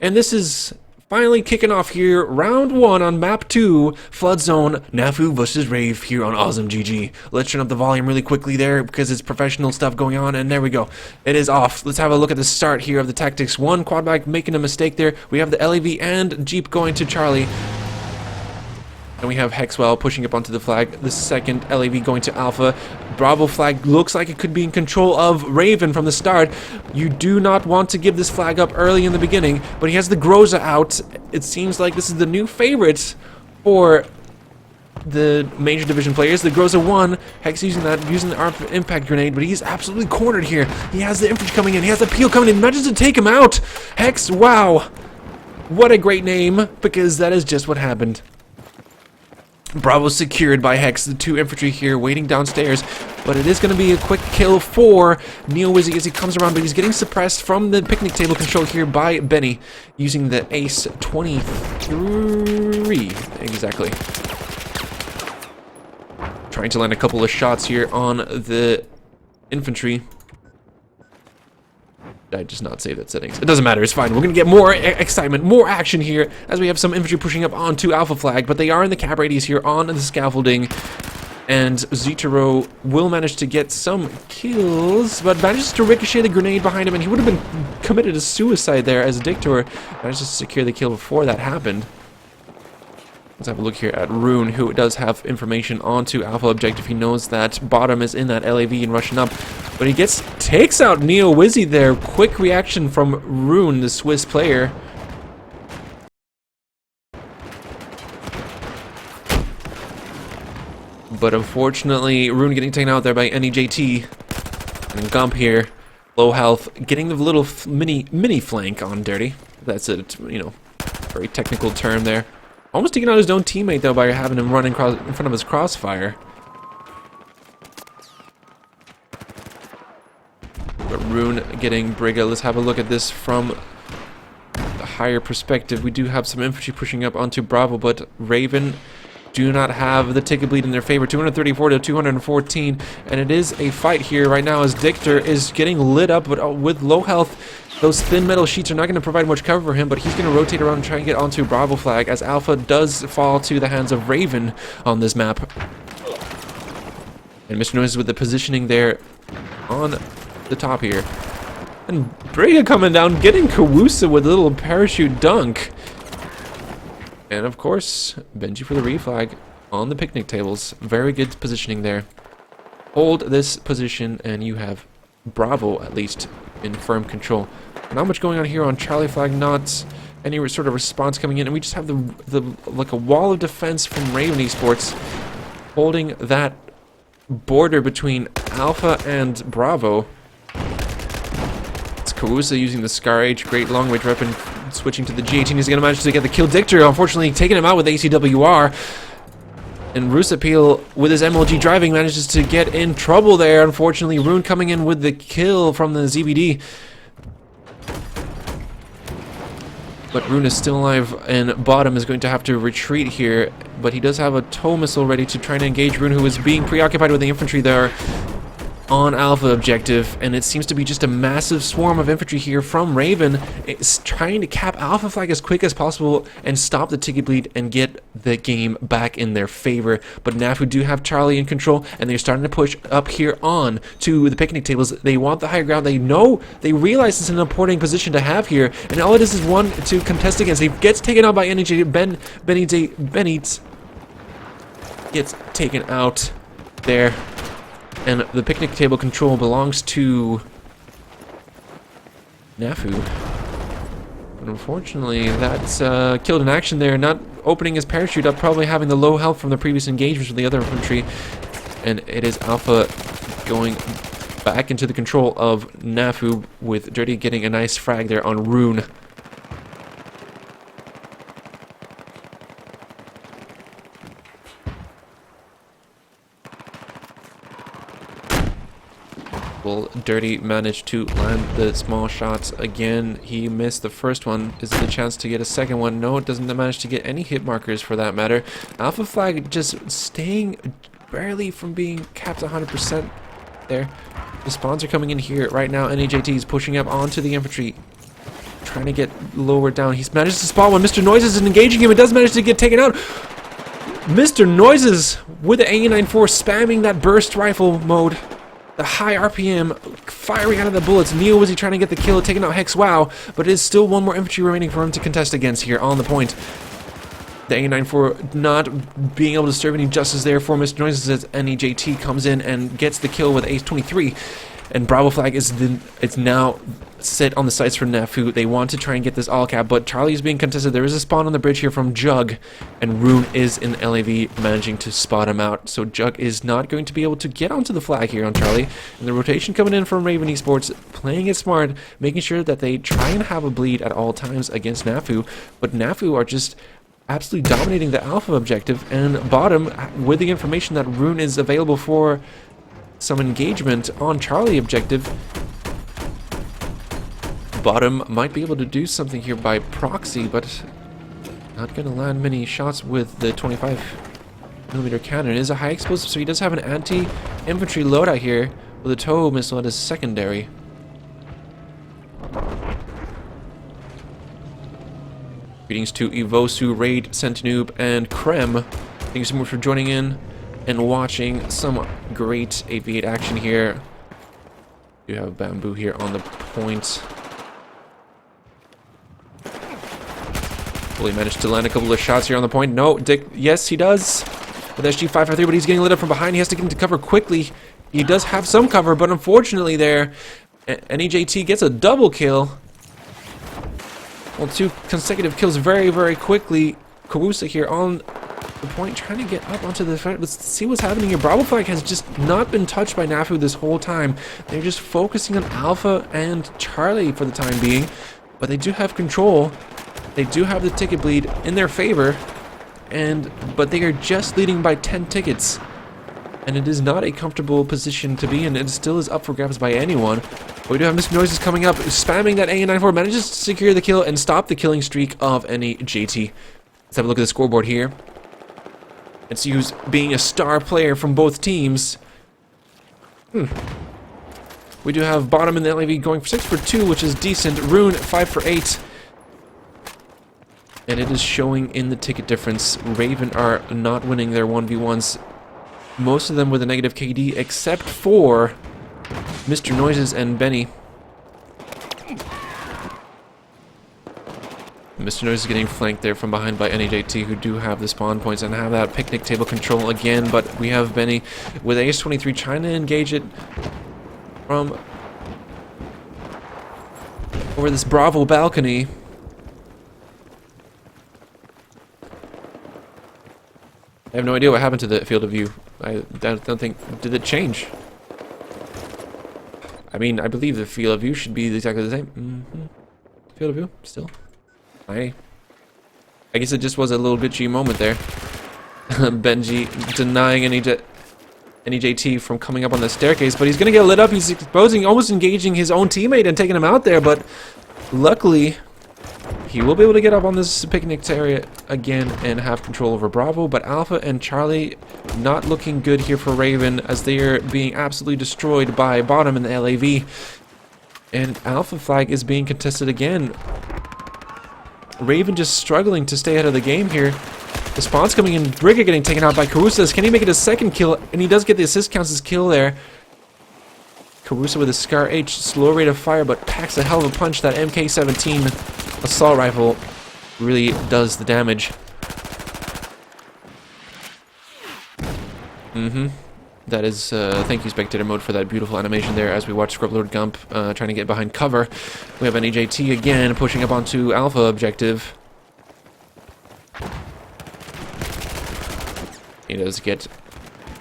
And this is finally kicking off here, round 1 on map 2, Flood Zone, NaFu versus RaVe here on Awesome GG. Let's turn up the volume really quickly there because it's professional stuff going on, and there we go. It is off. Let's have a look at the start here of the tactics. One quad bike making a mistake there. We have the LAV and Jeep going to Charlie. And we have Hexwell pushing up onto the flag. The second LAV going to Alpha. Bravo flag looks like it could be in control of Raven from the start. You do not want to give this flag up early in the beginning, but he has the Groza out. It seems like this is the new favorite for the major division players. The Groza 1, Hex using the ARP impact grenade, but he's absolutely cornered here. He has the infantry coming in. He has the peel coming in. Manages to take him out. Hex, wow. What a great name, because that is just what happened. Bravo secured by Hex, the 2 infantry here waiting downstairs, but it is going to be a quick kill for Neo Wizzy as he comes around, but he's getting suppressed from the picnic table control here by Benny using the Ace 23, exactly. Trying to land a couple of shots here on the infantry. I just not save that settings. It doesn't matter, it's fine. We're gonna get more excitement, more action here as we have some infantry pushing up onto Alpha Flag, but they are in the cap radius here on the scaffolding. And Zetero will manage to get some kills, but manages to ricochet the grenade behind him, and he would have been committed a suicide there as Dictor managed to secure the kill before that happened. Let's have a look here at Rune, who does have information onto Alpha Objective. He knows that bottom is in that LAV and rushing up. But he takes out Neo Wizzy there. Quick reaction from Rune, the Swiss player. But unfortunately, Rune getting taken out there by NEJT. And Gump here, low health, getting the little mini flank on Dirty. That's a, very technical term there. Almost taking out his own teammate, though, by having him run in front of his crossfire. But Rune getting Brigga. Let's have a look at this from a higher perspective. We do have some infantry pushing up onto Bravo, but Raven do not have the ticket bleed in their favor. 234 to 214, and it is a fight here right now as Dictor is getting lit up, but with low health. Those thin metal sheets are not going to provide much cover for him, but he's going to rotate around and try and get onto Bravo flag as Alpha does fall to the hands of Raven on this map. And Mr. Noise with the positioning there on the top here. And Brega coming down, getting Kawusa with a little parachute dunk. And of course, Benji for the reflag on the picnic tables. Very good positioning there. Hold this position and you have Bravo at least in firm control. Not much going on here on Charlie flag, not any sort of response coming in, and we just have like a wall of defense from Raven Esports holding that border between Alpha and Bravo. It's Kawusa using the Scar H, great long range weapon, switching to the G18. He's gonna manage to get the kill. Dictor unfortunately taking him out with ACWR. And Rusapil, with his MLG driving, manages to get in trouble there. Unfortunately, Rune coming in with the kill from the ZBD. But Rune is still alive, and Bottom is going to have to retreat here. But he does have a tow missile ready to try and engage Rune, who is being preoccupied with the infantry there on Alpha Objective. And it seems to be just a massive swarm of infantry here from Raven. It's trying to cap Alpha Flag as quick as possible and stop the ticket bleed and get the game back in their favor. But NaFu do have Charlie in control, and they're starting to push up here on to the picnic tables. They want the high ground. They know, they realize it's an important position to have here, and all it is one to contest against. He gets taken out by NJ. Benny gets taken out there. And the picnic table control belongs to NaFu. But unfortunately, that's killed in action there, not opening his parachute up, probably having the low health from the previous engagements with the other infantry. And it is Alpha going back into the control of NaFu, with Dirty getting a nice frag there on Rune. Will Dirty manage to land the small shots again? He missed the first one. Is it a chance to get a second one? No, it doesn't manage to get any hit markers for that matter. Alpha Flag just staying barely from being capped 100% there. The spawns are coming in here right now. NAJT is pushing up onto the infantry, trying to get lower down. He's managed to spot one. Mr. Noises is engaging him. It does manage to get taken out. Mr. Noises with the A94 spamming that burst rifle mode. The high RPM firing out of the bullets. Neo was he trying to get the kill, taking out Hex Wow, but it is still one more infantry remaining for him to contest against here on the point. The A94 not being able to serve any justice there for Mr. Noises as NEJT comes in and gets the kill with Ace 23. And Bravo flag it's now set on the sights for NaFu. They want to try and get this all cap, but Charlie is being contested. There is a spawn on the bridge here from Jug, and Rune is in LAV managing to spot him out. So Jug is not going to be able to get onto the flag here on Charlie. And the rotation coming in from RaVe Esports, playing it smart, making sure that they try and have a bleed at all times against NaFu. But NaFu are just absolutely dominating the Alpha objective, and bottom, with the information that Rune is available for some engagement on Charlie objective, bottom might be able to do something here by proxy, but not going to land many shots with the 25mm cannon. It is a high explosive, so he does have an anti-infantry loadout here with a tow missile at his secondary. Greetings to Evosu, Raid, Sentinoob, and Krem. Thank you so much for joining in and watching some great 8v8 action here. You have Bamboo here on the point. Will he manage to land a couple of shots here on the point? No, Dick, yes he does. With SG553, but he's getting lit up from behind. He has to get into cover quickly. He does have some cover, but unfortunately there, NEJT gets a double kill. Well, 2 consecutive kills very, very quickly. Kawusa here on the point, trying to get up onto the front. Let's see what's happening here. Bravo flag has just not been touched by NaFu this whole time. They're just focusing on Alpha and Charlie for the time being, but they do have control. They do have the ticket bleed in their favor, but they are just leading by 10 tickets, and it is not a comfortable position to be in. It still is up for grabs by anyone. But we do have Mr. Noises coming up, spamming that A94, manages to secure the kill and stop the killing streak of NEJT. Let's have a look at the scoreboard here. It's used being a star player from both teams. We do have bottom in the LAV going for 6 for 2, which is decent. Rune 5 for 8. And it is showing in the ticket difference. Raven are not winning their 1v1s. Most of them with a negative KD, except for Mr. Noises and Benny. Mr. Noise is getting flanked there from behind by NEJT, who do have the spawn points and have that picnic table control again, but we have Benny with Ace-23 trying to engage it from over this Bravo balcony. I have no idea what happened to the field of view. I don't think... Did it change? I mean, I believe the field of view should be exactly the same. Field of view, still. I guess it just was a little glitchy moment there. Benji denying NEJT from coming up on the staircase, but he's gonna get lit up. He's exposing, almost engaging his own teammate and taking him out there, but luckily he will be able to get up on this picnic area again and have control over Bravo. But Alpha and Charlie not looking good here for Raven, as they are being absolutely destroyed by bottom in the LAV. And Alpha flag is being contested again. Raven just struggling to stay ahead of the game here. The spawn's coming in. Brigga getting taken out by Carusa. Can he make it a second kill? And he does get the assist, counts as kill there. Carusa with a Scar H, slow rate of fire, but packs a hell of a punch. That MK17 assault rifle really does the damage. That is, thank you Spectator Mode for that beautiful animation there as we watch Scrublord Gump trying to get behind cover. We have NEJT again pushing up onto Alpha objective. He does get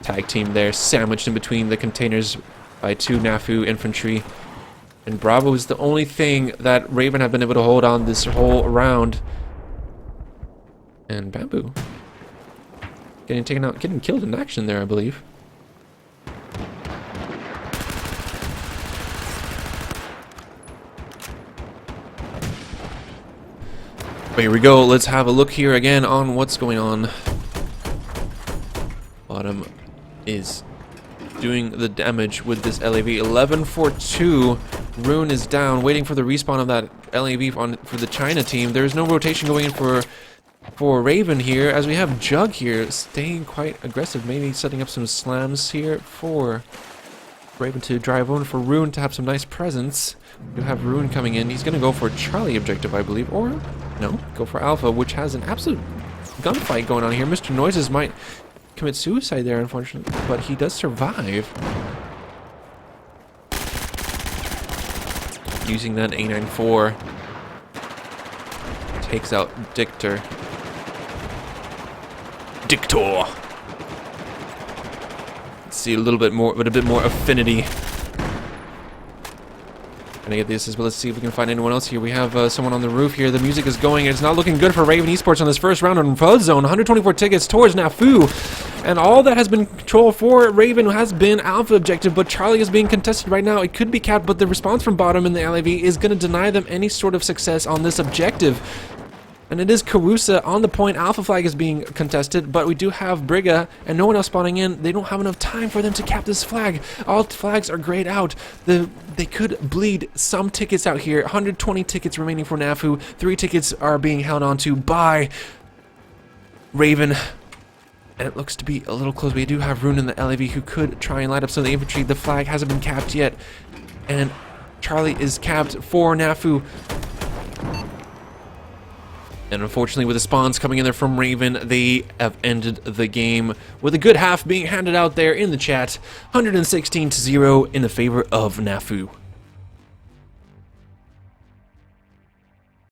tag team there, sandwiched in between the containers by 2 NaFu infantry. And Bravo is the only thing that Raven have been able to hold on this whole round. And Bamboo getting taken out, getting killed in action there, I believe. But here we go, let's have a look here again on what's going on. Bottom is doing the damage with this LAV. 11 for 2 Rune is down, waiting for the respawn of that LAV for the China team. There's no rotation going in for RaVe here, as we have Jug here staying quite aggressive, maybe setting up some slams here for RaVe to drive on, for Rune to have some nice presence. You have Rune coming in. He's going to go for Charlie objective, I believe, or no, go for Alpha, which has an absolute gunfight going on here. Mr. Noises might commit suicide there, unfortunately, but he does survive. Using that A94, takes out Dictor. Let's see a little bit more, but a bit more affinity. Gonna get this as well. Let's see if we can find anyone else here. We have someone on the roof here. The music is going. It's not looking good for RaVe Esports on this first round on Flood Zone. 124 tickets towards NaFu. And all that has been control for RaVe has been Alpha objective, but Charlie is being contested right now. It could be capped, but the response from bottom in the LAV is going to deny them any sort of success on this objective. And it is Carusa on the point. Alpha flag is being contested, but we do have Briga and no one else spawning in. They don't have enough time for them to cap this flag. All flags are grayed out. They could bleed some tickets out here. 120 tickets remaining for NaFu. 3 tickets are being held onto by Raven. And it looks to be a little close. We do have Rune in the LAV who could try and light up some of the infantry. The flag hasn't been capped yet. And Charlie is capped for NaFu. And unfortunately, with the spawns coming in there from RaVe, they have ended the game with a good half being handed out there in the chat. 116-0 in the favor of NaFu.